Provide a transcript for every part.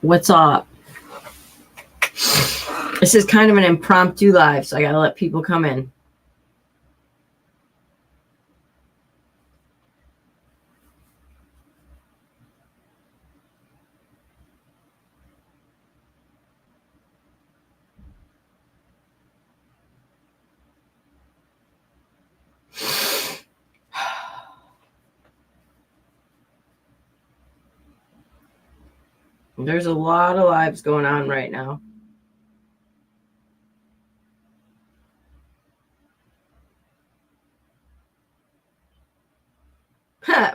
What's up? This is kind of an impromptu live, so I gotta let people come in. There's a lot of lives going on right now.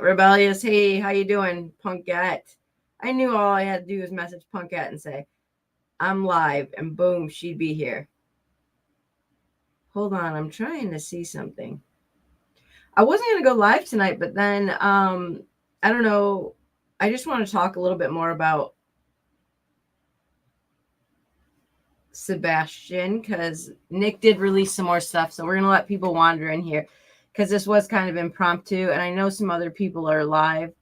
Rebellious, hey, how you doing, Punkette? I knew all I had to do was message Punkette and say, I'm live, and boom, she'd be here. Hold on, I'm trying to see something. I wasn't going to go live tonight, but then, I don't know, I just want to talk a little bit more about Sebastian, because Nick did release some more stuff, so we're going to let people wander in here, because this was kind of impromptu, and I know some other people are live.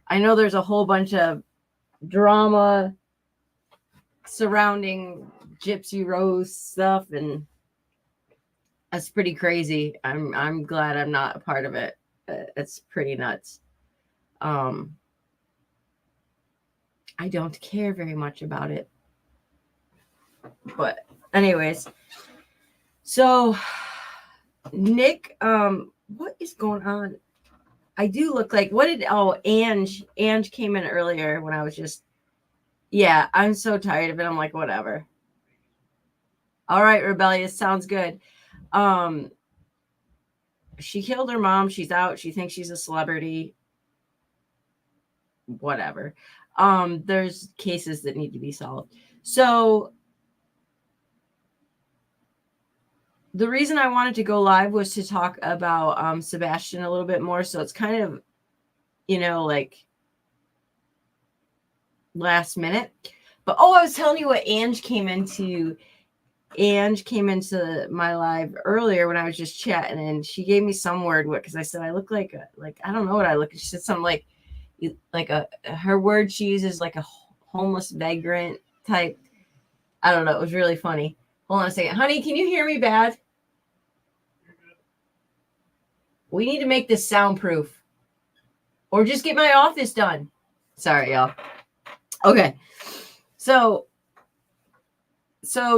I know there's a whole bunch of drama surrounding Gypsy Rose stuff, and that's pretty crazy. I'm glad I'm not a part of it. It's pretty nuts. I don't care very much about it. But anyways, so Nick, what is going on? I do look like, Ange came in earlier when I was just, yeah, I'm so tired of it. I'm like, whatever. All right, Rebellious, sounds good. She killed her mom. She's out. She thinks she's a celebrity. Whatever. There's cases that need to be solved. So the reason I wanted to go live was to talk about Sebastian a little bit more. So it's kind of, like last minute. But I was telling you what Ange came into my live earlier when I was just chatting, and she gave me some word because I said I look like I don't know what I look. She said something like her word she uses like a homeless vagrant type. I don't know. It was really funny. Hold on a second, honey. Can you hear me bad? We need to make this soundproof, or just get my office done. Sorry, y'all. Okay, so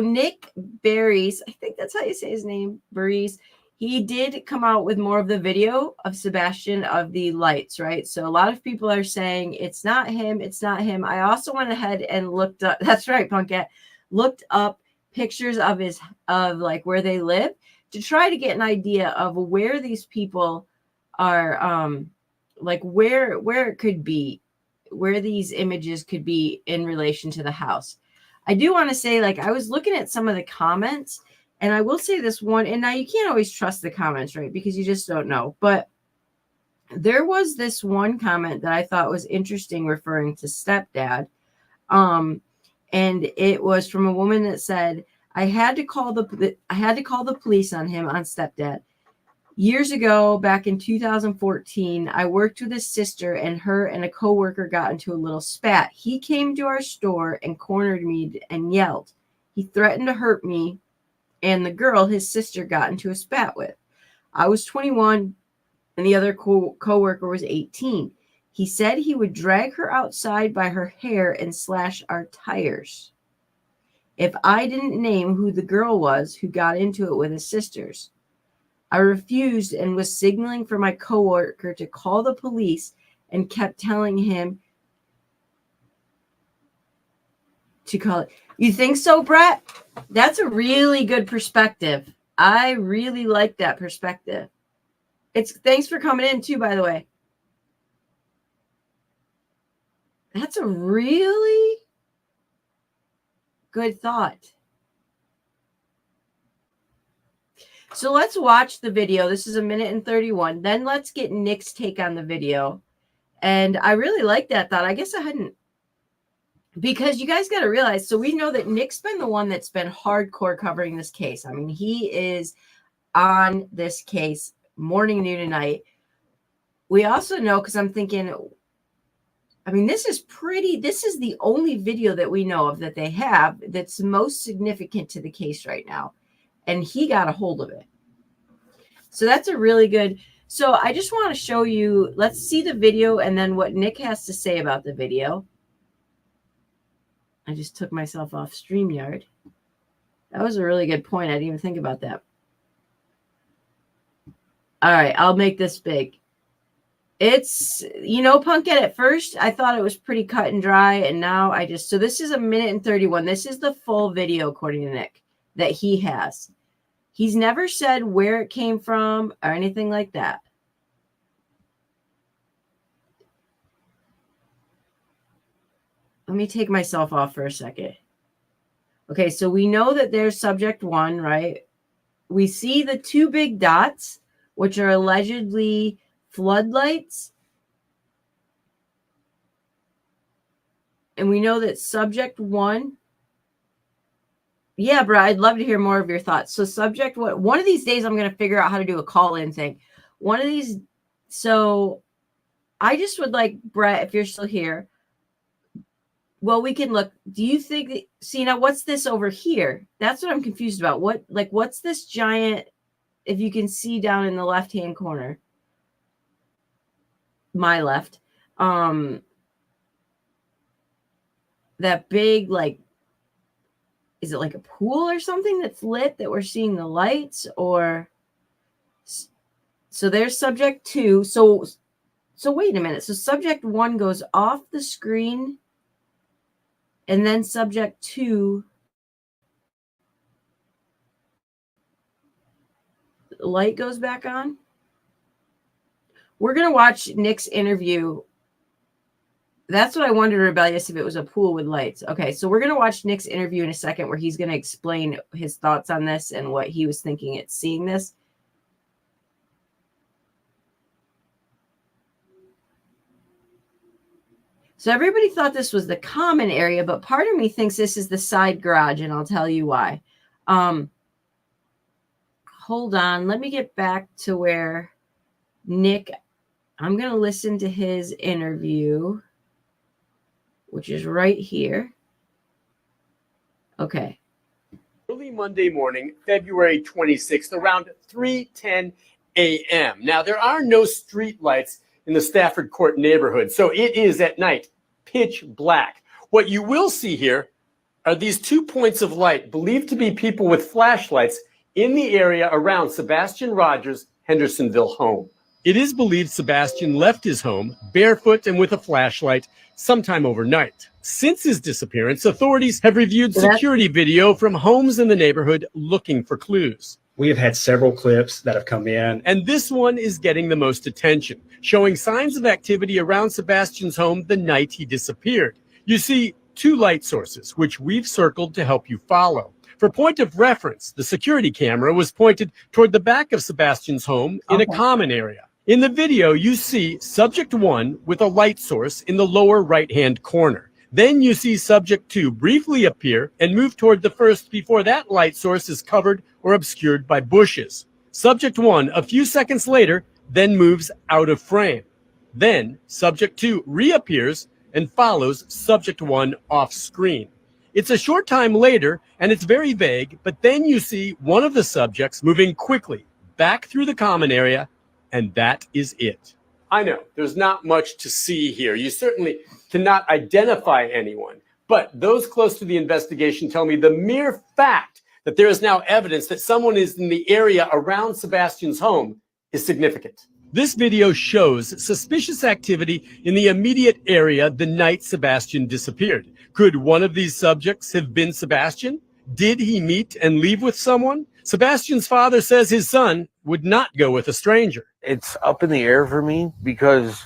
Nick Barry's, I think that's how you say his name, Barry's, he did come out with more of the video of Sebastian of the lights, right? So a lot of people are saying it's not him. It's not him. I also went ahead and looked up, that's right, Punkette, looked up pictures of like where they live to try to get an idea of where these people are, like where it could be, where these images could be in relation to the house. I do want to say, like, I was looking at some of the comments, and I will say this one, and now you can't always trust the comments, right? Because you just don't know. But there was this one comment that I thought was interesting referring to stepdad. And it was from a woman that said, I had to call the police on him, on stepdad. Years ago, back in 2014, I worked with his sister, and her and a coworker got into a little spat. He came to our store and cornered me and yelled. He threatened to hurt me and the girl his sister got into a spat with. I was 21 and the other coworker was 18. He said he would drag her outside by her hair and slash our tires if I didn't name who the girl was who got into it with his sisters. I refused and was signaling for my coworker to call the police and kept telling him to call it. You think so, Brett? That's a really good perspective. I really like that perspective. Thanks for coming in too, by the way. That's a really good thought. So let's watch the video. This is 1:31. Then let's get Nick's take on the video. And I really like that thought. I guess I hadn't, because you guys got to realize, so we know that Nick's been the one that's been hardcore covering this case. I mean, he is on this case morning, noon, and night. We also know, because I'm I mean, this is the only video that we know of that they have that's most significant to the case right now. And he got a hold of it. So that's a really good. So I just want to show you, let's see the video and then what Nick has to say about the video. I just took myself off StreamYard. That was a really good point. I didn't even think about that. All right, I'll make this big. It's, Punkette, at first, I thought it was pretty cut and dry, and now so this is 1:31. This is the full video, according to Nick, that he has. He's never said where it came from or anything like that. Let me take myself off for a second. Okay, so we know that there's subject 1, right? We see the 2 big dots, which are allegedly floodlights. And we know that subject 1. Yeah, bro, I'd love to hear more of your thoughts. So subject 1, one of these days I'm going to figure out how to do a call-in thing. One of these. So I just would like, Brett, if you're still here. Well, we can look. Do you think, see, now what's this over here? That's what I'm confused about. What's this giant, if you can see down in the left-hand corner? My left. That big, is it like a pool or something that's lit that we're seeing the lights? Or, so there's subject 2. So wait a minute. So subject 1 goes off the screen. And then subject 2, the light goes back on. We're going to watch Nick's interview. That's what I wondered, Rebellious, if it was a pool with lights. Okay, so we're going to watch Nick's interview in a second where he's going to explain his thoughts on this and what he was thinking at seeing this. So everybody thought this was the common area, but part of me thinks this is the side garage, and I'll tell you why. Hold on. Let me get back to where Nick, I'm going to listen to his interview, which is right here. Okay. Early Monday morning, February 26th, around 3:10 a.m. Now, there are no street lights in the Stafford Court neighborhood, so it is at night, pitch black. What you will see here are these 2 points of light believed to be people with flashlights in the area around Sebastian Rogers' Hendersonville home. It is believed Sebastian left his home barefoot and with a flashlight sometime overnight. Since his disappearance, authorities have reviewed security video from homes in the neighborhood looking for clues. We have had several clips that have come in. And this one is getting the most attention, showing signs of activity around Sebastian's home the night he disappeared. You see 2 light sources, which we've circled to help you follow. For point of reference, the security camera was pointed toward the back of Sebastian's home in a common area. In the video, you see subject 1 with a light source in the lower right-hand corner. Then you see subject 2 briefly appear and move toward the first before that light source is covered or obscured by bushes. Subject 1, a few seconds later, then moves out of frame. Then subject 2 reappears and follows subject 1 off screen. It's a short time later and it's very vague, but then you see one of the subjects moving quickly back through the common area, and that is it. I know there's not much to see here. You certainly cannot identify anyone, but those close to the investigation tell me the mere fact that there is now evidence that someone is in the area around Sebastian's home is significant. This video shows suspicious activity in the immediate area the night Sebastian disappeared. Could one of these subjects have been Sebastian? Did he meet and leave with someone? Sebastian's father says his son would not go with a stranger. It's up in the air for me because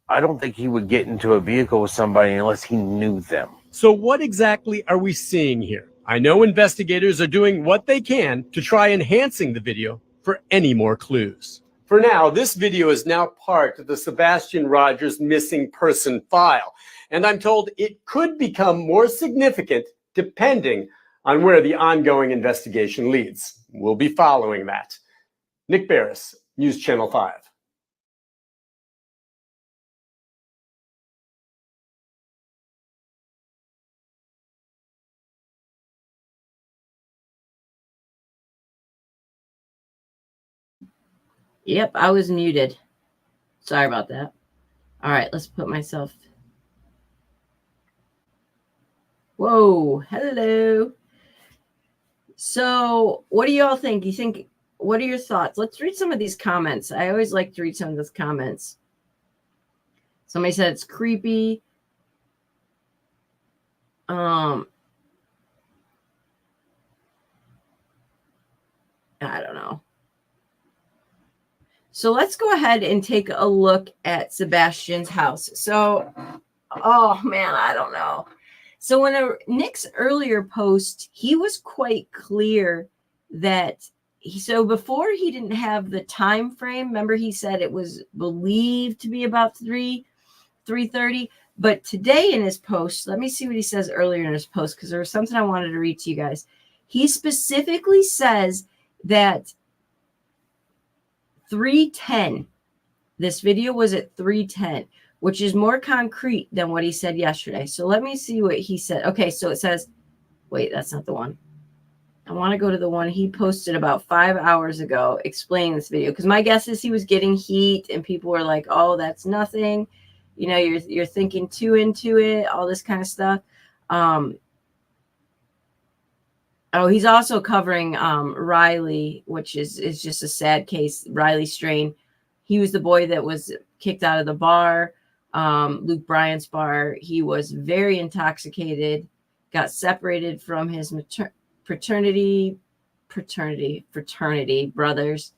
I don't think he would get into a vehicle with somebody unless he knew them. So what exactly are we seeing here? I know investigators are doing what they can to try enhancing the video for any more clues. For now, this video is now part of the Sebastian Rogers missing person file, and I'm told it could become more significant depending on where the ongoing investigation leads. We'll be following that. Nick Barris, News Channel 5. Yep, I was muted. Sorry about that. All right, let's put myself. Whoa, hello. So, what do you all think? What are your thoughts? Let's read some of these comments. I always like to read some of those comments. Somebody said it's creepy. I don't know. So let's go ahead and take a look at Sebastian's house. So, oh man, I don't know. So when Nick's earlier post, he was quite clear that so before he didn't have the time frame. Remember, he said it was believed to be about 3:30. But today in his post, let me see what he says earlier in his post, because there was something I wanted to read to you guys. He specifically says that 3:10. This video was at 3:10, which is more concrete than what he said yesterday. So let me see what he said. Okay, so it says, wait, that's not the one. I want to go to the one he posted about 5 hours ago explaining this video, because my guess is he was getting heat and people were like, oh, that's nothing. You know, you're thinking too into it, all this kind of stuff. Oh, he's also covering Riley, which is just a sad case. Riley Strain. He was the boy that was kicked out of the bar, Luke Bryant's bar. He was very intoxicated, got separated from his fraternity brothers.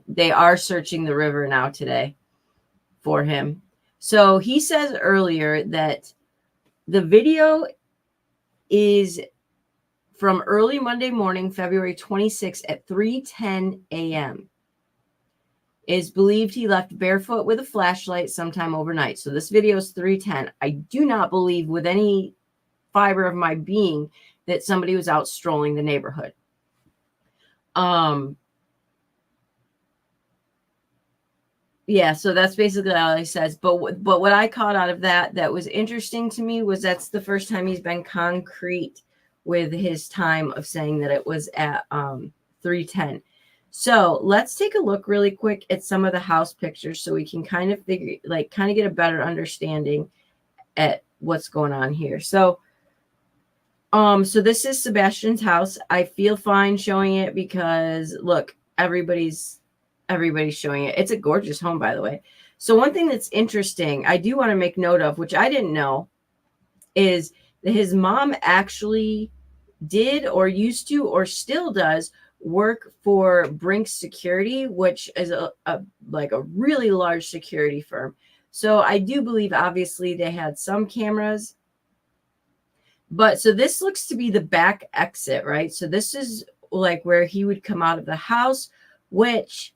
They are searching the river now today for him. So he says earlier that the video is from early Monday morning, February 26th at 3:10 a.m. It is believed he left barefoot with a flashlight sometime overnight. So this video is 3:10. I do not believe with any fiber of my being that somebody was out strolling the neighborhood. Yeah, so that's basically all he says. But what I caught out of that was interesting to me was that's the first time he's been concrete with his time of saying that it was at 3:10. So let's take a look really quick at some of the house pictures so we can kind of get a better understanding at what's going on here. So so this is Sebastian's house. I feel fine showing it because look, everybody's showing it. It's a gorgeous home, by the way. So one thing that's interesting, I do want to make note of, which I didn't know, is that his mom actually did or used to or still does work for Brink Security, which is a really large security firm. So I do believe obviously they had some cameras. But so this looks to be the back exit, right? So this is like where he would come out of the house, which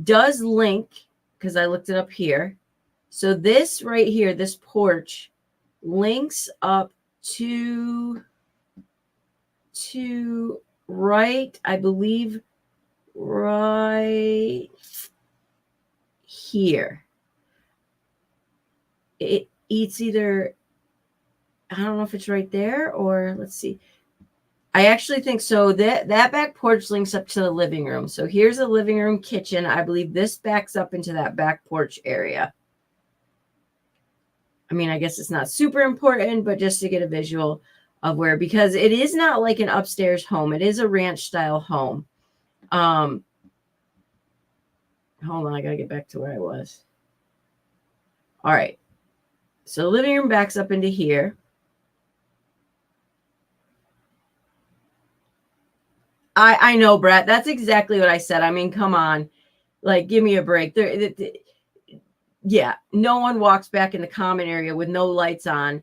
does link, because I looked it up here. So this right here, this porch links up to right, I believe, right here. It's either, I don't know if it's right there or let's see. I actually think so. That back porch links up to the living room. So here's the living room kitchen. I believe this backs up into that back porch area. I mean, I guess it's not super important, but just to get a visual of where, because it is not like an upstairs home. It is a ranch style home. Hold on, I got to get back to where I was. All right. So the living room backs up into here. I know, Brett. That's exactly what I said. I mean, come on. Like, give me a break. Yeah, no one walks back in the common area with no lights on,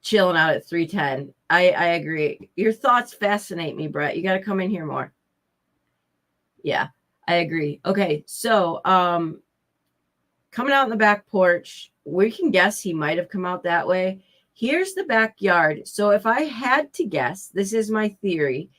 chilling out at 3:10. I agree. Your thoughts fascinate me, Brett. You got to come in here more. Yeah, I agree. Okay, so coming out in the back porch, we can guess he might have come out that way. Here's the backyard. So if I had to guess, this is my theory.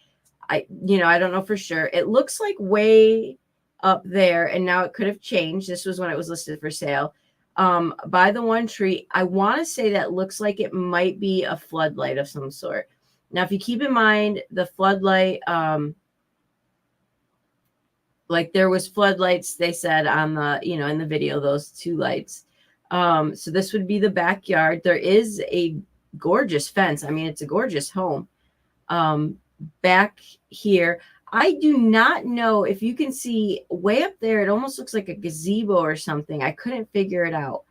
I don't know for sure. It looks like way up there, and now it could have changed. This was when it was listed for sale. By the one tree, I want to say that looks like it might be a floodlight of some sort. Now, if you keep in mind the floodlight, Like there was floodlights, they said on the, in the video, those 2 lights. So this would be the backyard. There is a gorgeous fence. I mean, it's a gorgeous home. Back here, I do not know if you can see way up there. It almost looks like a gazebo or something. I couldn't figure it out.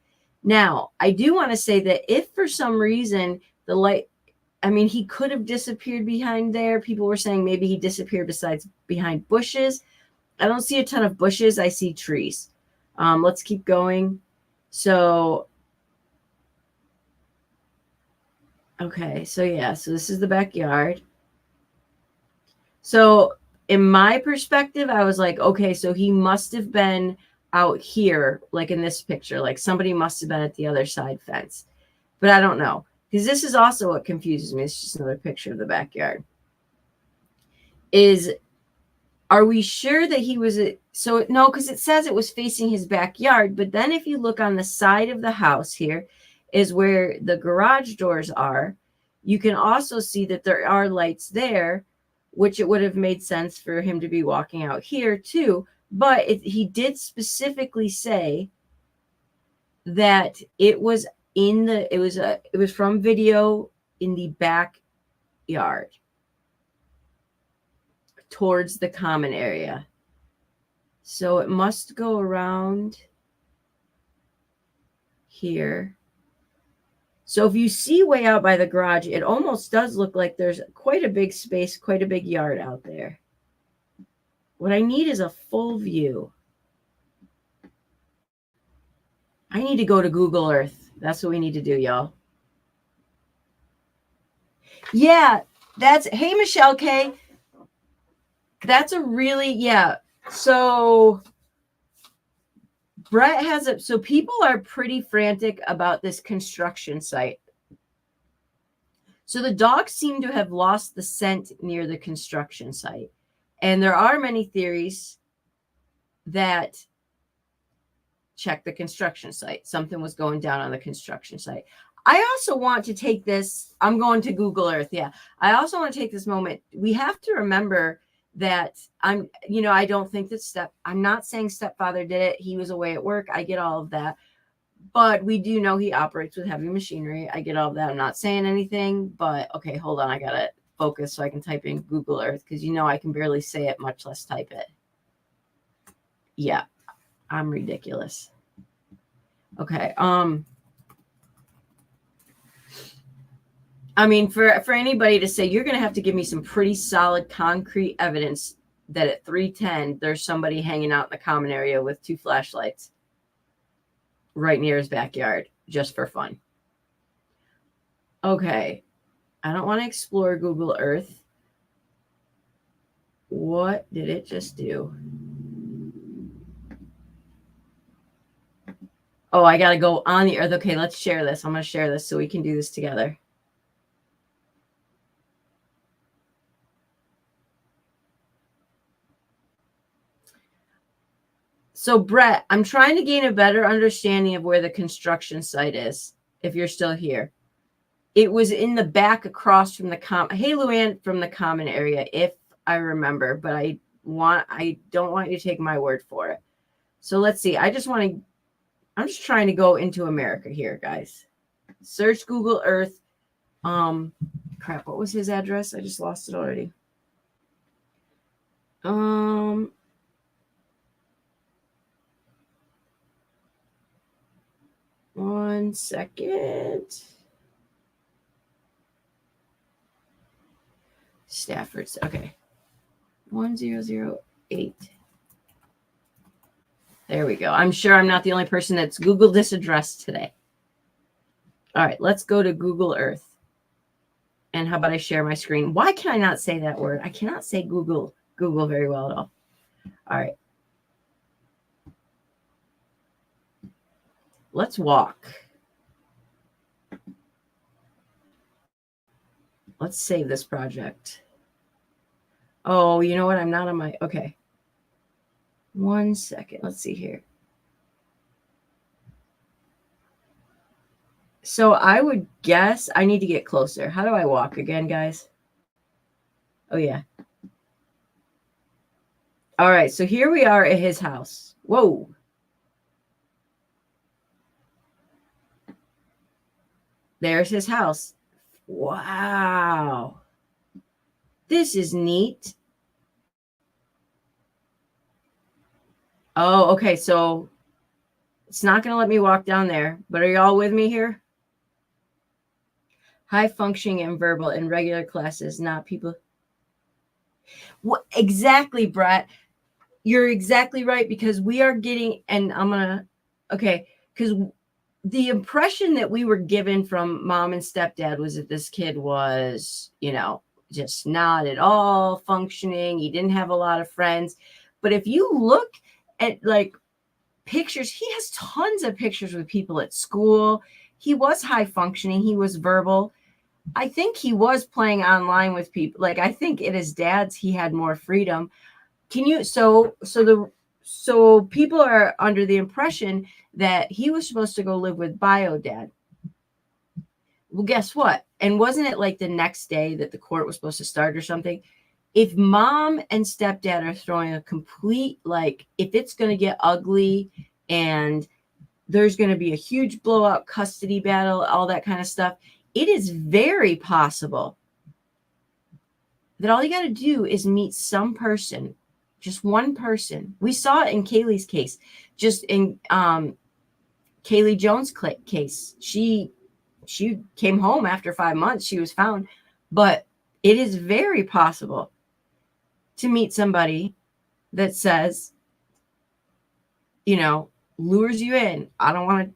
Now, I do want to say that if for some reason the light, I mean, he could have disappeared behind there. People were saying maybe he disappeared besides behind bushes. I don't see a ton of bushes. I see trees. Let's keep going. So, okay. So yeah, so this is the backyard. So in my perspective, I was like, okay, so he must have been out here, like in this picture, like somebody must have been at the other side fence, but I don't know. Because this is also what confuses me. It's just another picture of the backyard. Are we sure that he was no, because it says it was facing his backyard, but then if you look on the side of the house here is where the garage doors are. You can also see that there are lights there, which it would have made sense for him to be walking out here too. But he did specifically say that it was from video in the backyard towards the common area. So it must go around here. So if you see way out by the garage, it almost does look like there's quite a big space, quite a big yard out there. What I need is a full view. I need to go to Google Earth. That's what we need to do, y'all. Yeah, hey, Michelle K. That's a really, yeah. So Brett so people are pretty frantic about this construction site. So the dogs seem to have lost the scent near the construction site. And there are many theories that check the construction site. Something was going down on the construction site. I also want to take this, I'm going to Google Earth. Yeah. I also want to take this moment. We have to remember that I don't think that I'm not saying stepfather did it. He was away at work. I get all of that. But we do know he operates with heavy machinery. I get all of that. I'm not saying anything, but okay, hold on. I got to focus so I can type in Google Earth because I can barely say it, much less type it. Yeah, I'm ridiculous. Okay. I mean, for anybody to say, you're going to have to give me some pretty solid concrete evidence that at 3:10, there's somebody hanging out in the common area with 2 flashlights right near his backyard, just for fun. Okay. I don't want to explore Google Earth. What did it just do? Oh, I got to go on the Earth. Okay, let's share this. I'm going to share this so we can do this together. So, Brett, I'm trying to gain a better understanding of where the construction site is, if you're still here. It was in the back across from the Hey, Luann, from the common area, if I remember, but I don't want you to take my word for it. So let's see. I'm just trying to go into America here, guys. Search Google Earth. Crap, what was his address? I just lost it already. One second. Stafford's. Okay. 1008. There we go. I'm sure I'm not the only person that's Googled this address today. All right, let's go to Google Earth. And how about I share my screen? Why can I not say that word? I cannot say Google very well at all. All right. Let's walk. Let's save this project. Oh, you know what? I'm not on my... Okay. 1 second. Let's see here. So I would guess I need to get closer. How do I walk again, guys? Oh, yeah. All right, so here we are at his house. Whoa. There's his house. Wow. This is neat. Oh, okay. So it's not going to let me walk down there, but are y'all with me here? High functioning and verbal in regular classes, not people. What exactly, Brett? You're exactly right, because we are getting, and I'm going to, okay, because the impression that we were given from mom and stepdad was that this kid was, just not at all functioning. He didn't have a lot of friends. But if you look at like pictures, he has tons of pictures with people at school. He was high functioning. He was verbal. I think he was playing online with people. Like, I think at his dad's, he had more freedom. So people are under the impression that he was supposed to go live with bio dad. Well, guess what? And wasn't it like the next day that the court was supposed to start or something? If mom and stepdad are throwing a complete, like, if it's going to get ugly and there's going to be a huge blowout custody battle, all that kind of stuff, it is very possible that all you got to do is meet some person, just one person. We saw it in Kaylee's case, just in Kaylee Jones' case. She came home after 5 months. She was found. But it is very possible to meet somebody that says, lures you in. I don't want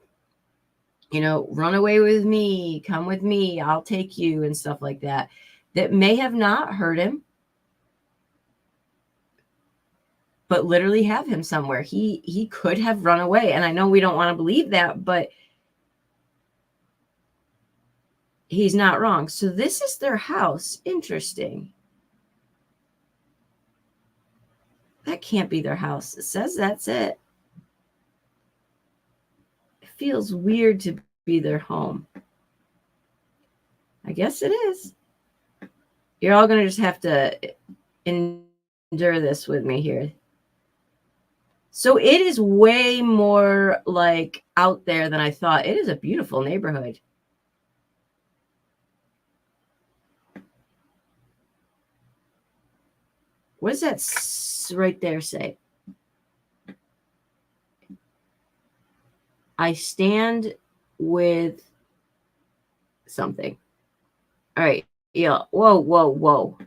to, run away with me, come with me, I'll take you, and stuff like that, that may have not hurt him, but literally have him somewhere. He could have run away. And I know we don't want to believe that, but he's not wrong. So this is their house. Interesting. That can't be their house. It says that's it. It feels weird to be their home. I guess it is. You're all going to just have to endure this with me here. So it is way more like out there than I thought. It is a beautiful neighborhood. What does that right there say? I stand with something. All right. Yeah. Whoa.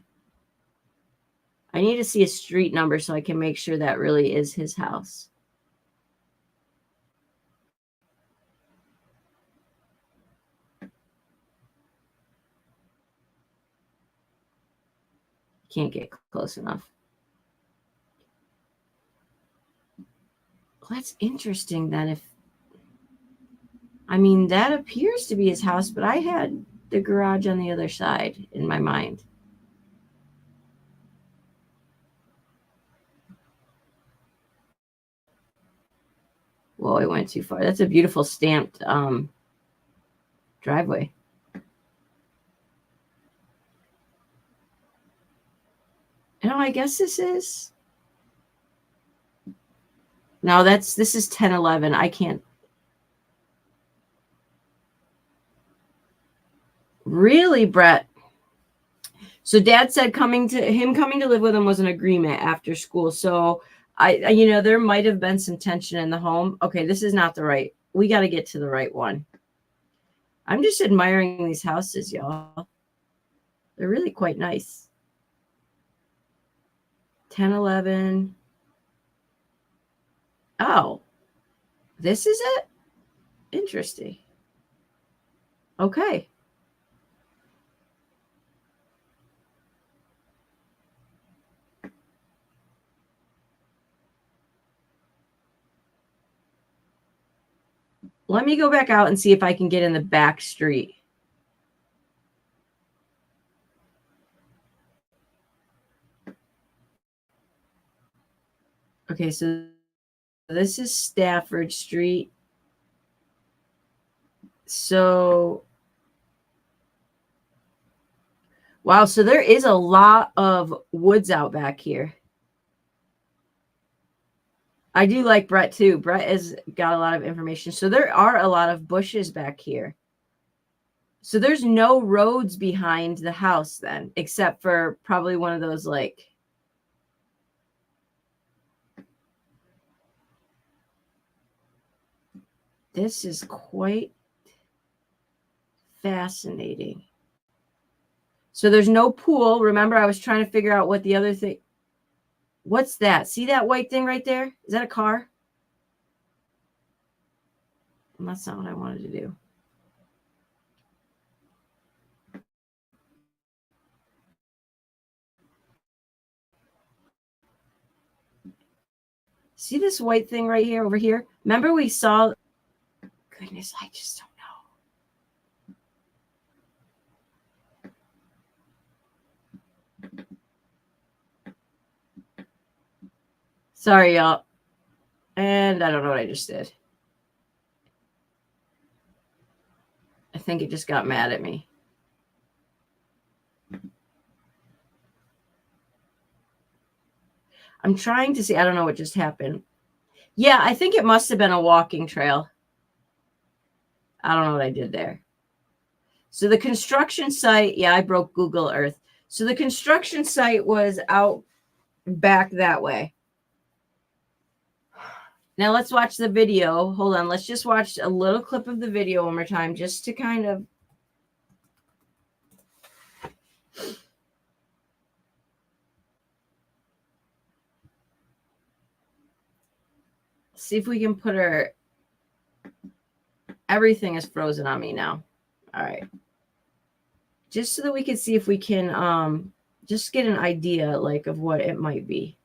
I need to see a street number so I can make sure that really is his house. Can't get close enough. Well, that's interesting then. That appears to be his house, but I had the garage on the other side in my mind. Whoa, I went too far. That's a beautiful stamped driveway. I guess this is. No, this is 1011. I can't. Really, Brett? So dad said coming to live with him was an agreement after school. So I there might have been some tension in the home. Okay, this is not the right. We got to get to the right one. I'm just admiring these houses, y'all. They're really quite nice. 1011. Oh, this is it? Interesting. Okay. Let me go back out and see if I can get in the back street. Okay, so this is Stafford Street. So, wow, so there is a lot of woods out back here. I do like Brett too. Brett has got a lot of information. So there are a lot of bushes back here. So there's no roads behind the house then, except for probably one of those like this is quite fascinating. So there's no pool. Remember, I was trying to figure out what the other thing. What's that? See that white thing right there? Is that a car? And that's not what I wanted to do. See this white thing right here over here? Remember we saw, goodness, I just don't know. Sorry, y'all. And I don't know what I just did. I think it just got mad at me. I'm trying to see. I don't know what just happened. Yeah, I think it must have been a walking trail. I don't know what I did there. So the construction site, yeah, I broke Google Earth. So the construction site was out back that way. Now let's watch the video. Hold on. Let's just watch a little clip of the video one more time just to kind of see if we can put her. Everything is frozen on me now. All right. Just so that we can see if we can just get an idea like of what it might be.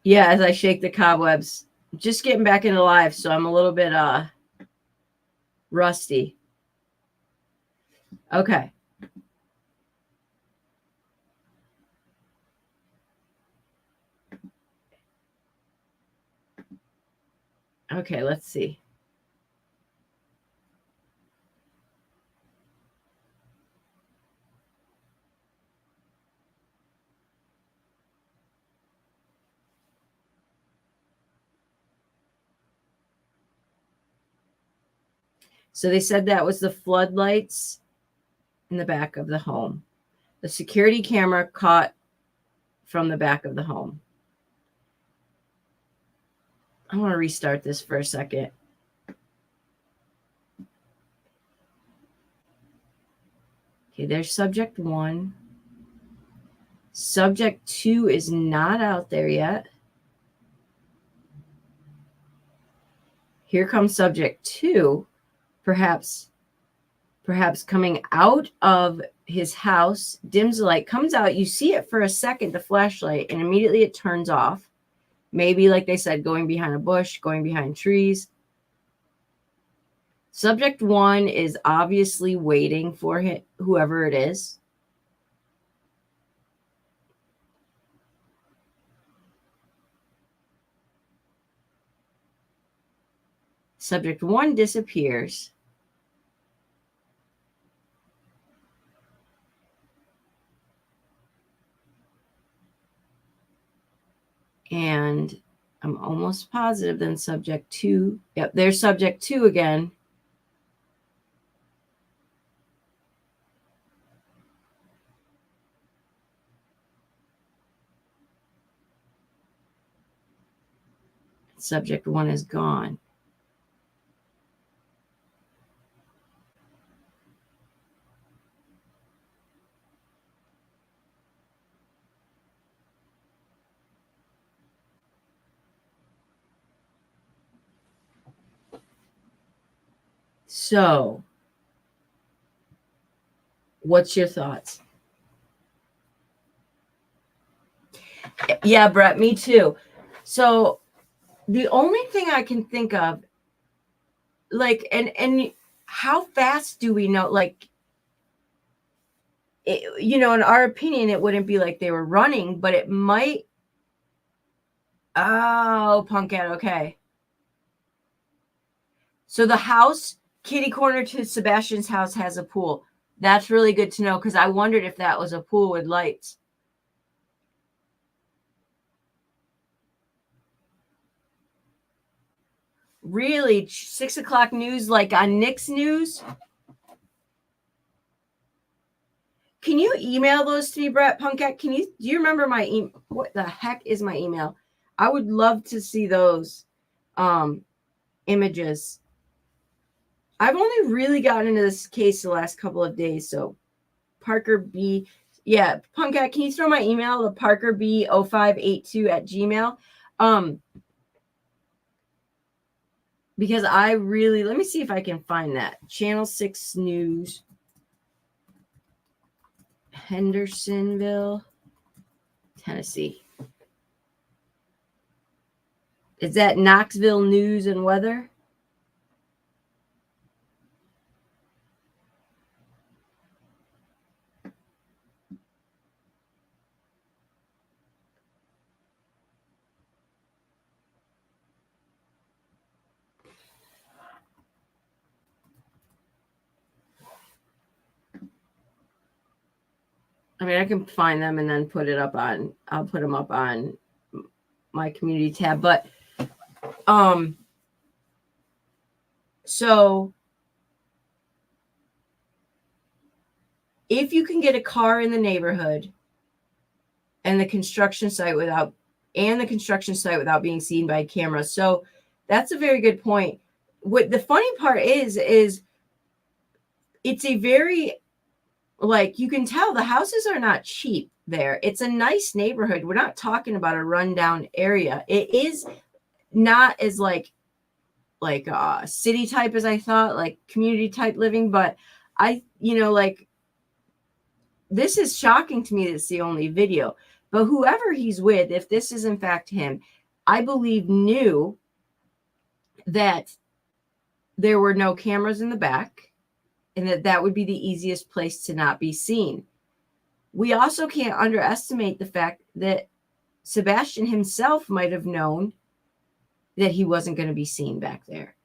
Yeah, as I shake the cobwebs. Just getting back into live, so I'm a little bit rusty. Okay. Okay, let's see. So they said that was the floodlights in the back of the home. The security camera caught from the back of the home. I want to restart this for a second. Okay, there's subject 1. Subject 2 is not out there yet. Here comes subject 2, perhaps coming out of his house, dims the light, comes out. You see it for a second, the flashlight, and immediately it turns off. Maybe, like they said, going behind a bush, going behind trees. Subject 1 is obviously waiting for him, whoever it is. Subject 1 disappears. And I'm almost positive then subject 2. Yep, there's subject 2 again. Subject 1 is gone. So, what's your thoughts? Yeah, Brett, me too. So, the only thing I can think of, like, and how fast do we know? Like, it, in our opinion, it wouldn't be like they were running, but it might. Oh, Punkette, okay. So the house, kitty corner to Sebastian's house, has a pool. That's really good to know because I wondered if that was a pool with lights. Really? 6 o'clock news, like on Nick's news? Can you email those to me, Brett Punkett? Do you remember my email? What the heck is my email? I would love to see those images. I've only really gotten into this case the last couple of days. So Parker B. Yeah, Punkett, can you throw my email to parkerb0582@gmail? Because I really, let me see if I can find that. Channel 6 News. Hendersonville, Tennessee. Is that Knoxville News and Weather? I mean, I can find them and then put it up on, I'll put them up on my community tab. But, so if you can get a car in the neighborhood and the construction site without being seen by camera. So that's a very good point. What the funny part is it's a very, like, you can tell the houses are not cheap there. It's a nice neighborhood. We're not talking about a rundown area. It is not as like city type as I thought, like community type living. But like, this is shocking to me that it's the only video. But whoever he's with, if this is in fact him, I believe knew that there were no cameras in the back and that would be the easiest place to not be seen. We also can't underestimate the fact that Sebastian himself might have known that he wasn't going to be seen back there.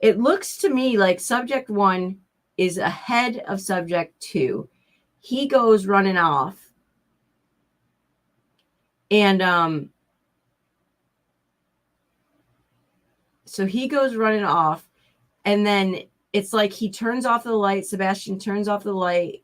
It looks to me like subject 1 is ahead of subject 2. He goes running off. And so he goes running off, and then it's like he turns off the light. Sebastian turns off the light,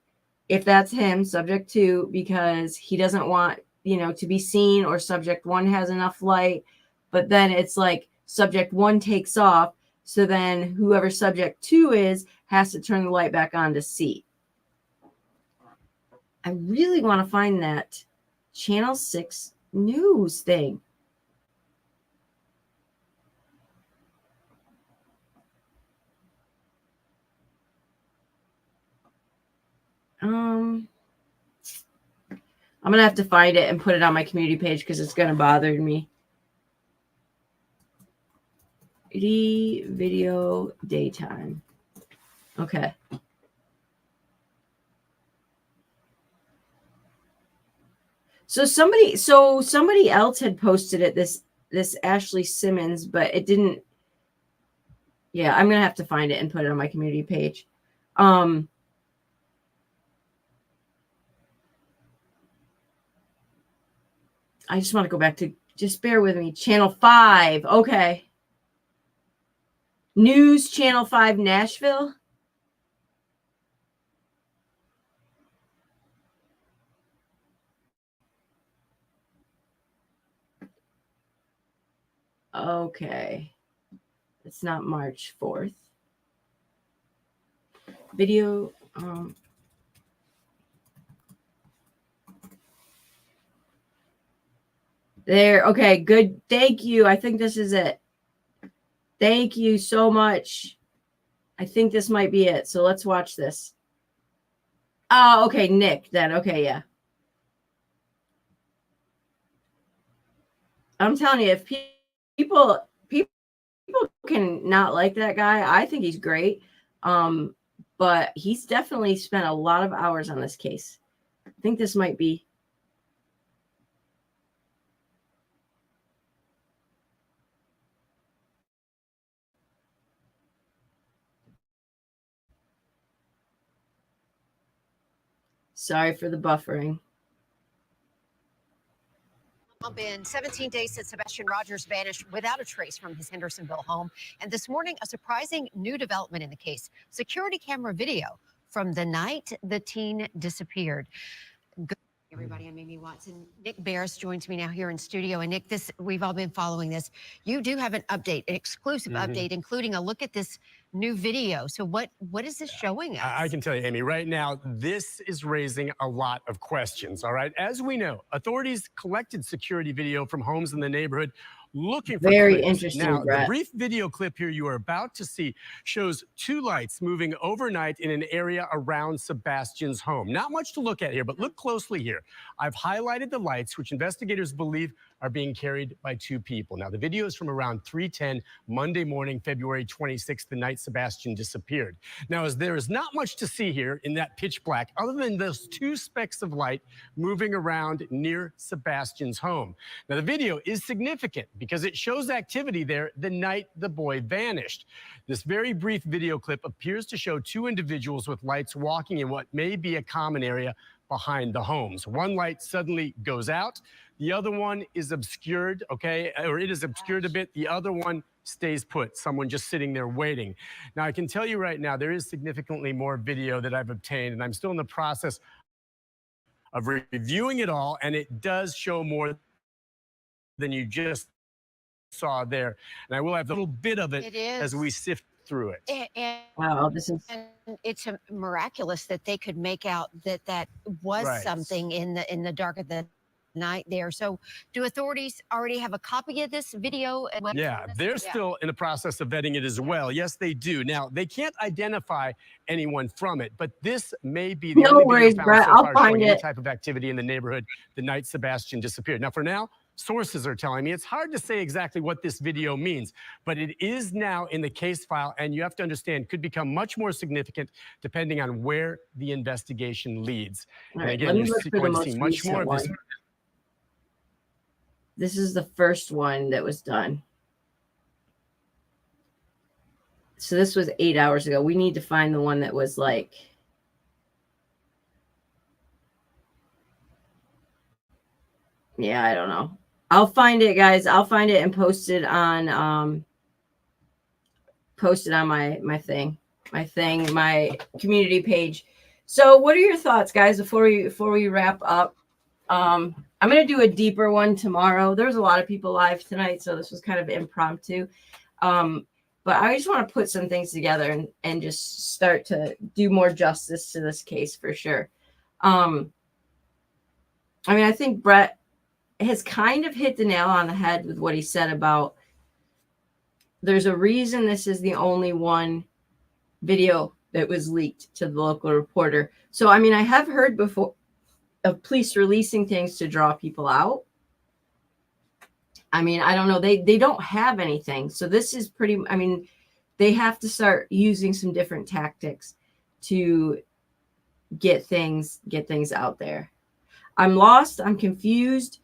if that's him, subject 2, because he doesn't want, to be seen, or subject 1 has enough light. But then it's like subject 1 takes off. So then whoever subject 2 is has to turn the light back on to see. I really want to find that Channel 6 News thing. I'm going to have to find it and put it on my community page because it's going to bother me. Video daytime. Okay. So somebody else had posted it, this Ashley Simmons, but it didn't. Yeah, I'm going to have to find it and put it on my community page. I just want to go back to, just bear with me. Channel 5. Okay. News Channel 5 Nashville. Okay. It's not March 4th. Video. There. Okay, good. Thank you. I think this is it. Thank you so much. I think this might be it. So let's watch this. Oh, okay, Nick then. Okay, yeah. I'm telling you, if people can not like that guy, I think he's great. But he's definitely spent a lot of hours on this case. I think this might be. Sorry for the buffering. Been 17 days since Sebastian Rogers vanished without a trace from his Hendersonville home. And this morning, a surprising new development in the case. Security camera video from the night the teen disappeared. Good everybody, I'm Amy Watson. Nick Barris joins me now here in studio. And Nick, we've all been following this. You do have an update, an exclusive update, including a look at this new video. So what is this showing us? I can tell you, Amy, right now, this is raising a lot of questions, all right? As we know, authorities collected security video from homes in the neighborhood looking for Very clues. interesting, Now, Brett. the brief video clip here you are about to see shows two lights moving overnight in an area around Sebastian's home. Not much to look at here, but look closely here. I've highlighted the lights, which investigators believe are being carried by two people. Now, the video is from around 3:10 Monday morning, February 26th, the night Sebastian disappeared. Now, as there is not much to see here in that pitch black, other than those two specks of light moving around near Sebastian's home. Now, the video is significant because it shows activity there the night the boy vanished. This very brief video clip appears to show two individuals with lights walking in what may be a common area behind the homes. One light suddenly goes out. The other one is obscured, okay, or it is obscured a bit. The other one stays put, someone just sitting there waiting. Now, I can tell you right now, there is significantly more video that I've obtained, and I'm still in the process of reviewing it all, and it does show more than you just saw there. And I will have a little bit of it as we sift through it. Wow, this is... And it's miraculous that they could make out that was something in the dark of the night there. So do authorities already have a copy of this video? Yeah, they're still in the process of vetting it as well. Yes, they do. Now, they can't identify anyone from it, but this may be the only worries, video Brett. found so I'll far find showing it. any type of activity in the neighborhood the night Sebastian disappeared. Now, for now, sources are telling me it's hard to say exactly what this video means, but it is now in the case file, and you have to understand, could become much more significant depending on where the investigation leads. And again, you're going to see much more of this. This is the first one that was done. So this was 8 hours ago. We need to find the one that was like... Yeah, I don't know. I'll find it, guys. I'll find it and post it on my community page. So what are your thoughts, guys, before we wrap up? I'm going to do a deeper one tomorrow. There's a lot of people live tonight, so this was kind of impromptu. But I just want to put some things together and just start to do more justice to this case for sure. I mean, I think Brett has kind of hit the nail on the head with what he said about there's a reason this is the only one video that was leaked to the local reporter. So, I mean, I have heard before of police releasing things to draw people out. I mean, I don't know. They don't have anything. So this is pretty, I mean, they have to start using some different tactics to get things out there. I'm lost. I'm confused.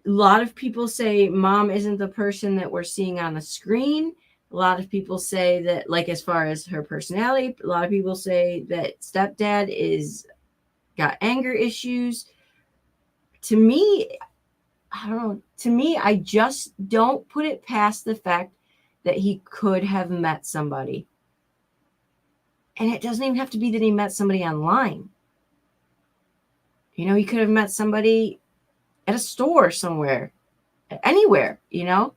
A lot of people say mom isn't the person that we're seeing on the screen. A lot of people say that, like, as far as her personality, a lot of people say that stepdad got anger issues. To me, I don't know. To me, I just don't put it past the fact that he could have met somebody. And it doesn't even have to be that he met somebody online. You know, he could have met somebody at a store somewhere, anywhere, you know.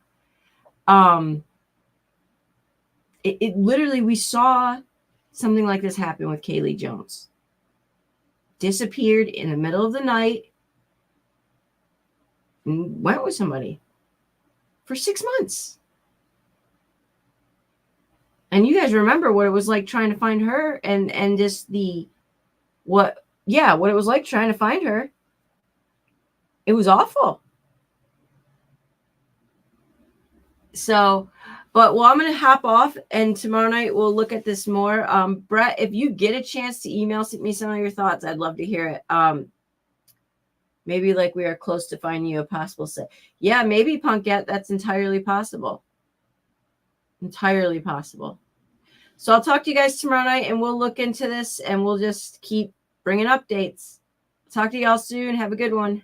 It literally, we saw something like this happen with Kaylee Jones. Disappeared in the middle of the night and went with somebody for 6 months. And you guys remember what it was like trying to find her and just what it was like trying to find her. It was awful. So, but well, I'm going to hop off, and tomorrow night we'll look at this more. Brett, if you get a chance to email me some of your thoughts, I'd love to hear it. Maybe like we are close to finding you a possible set. Yeah, maybe Punkette. That's entirely possible. Entirely possible. So I'll talk to you guys tomorrow night, and we'll look into this, and we'll just keep bringing updates. Talk to y'all soon. Have a good one.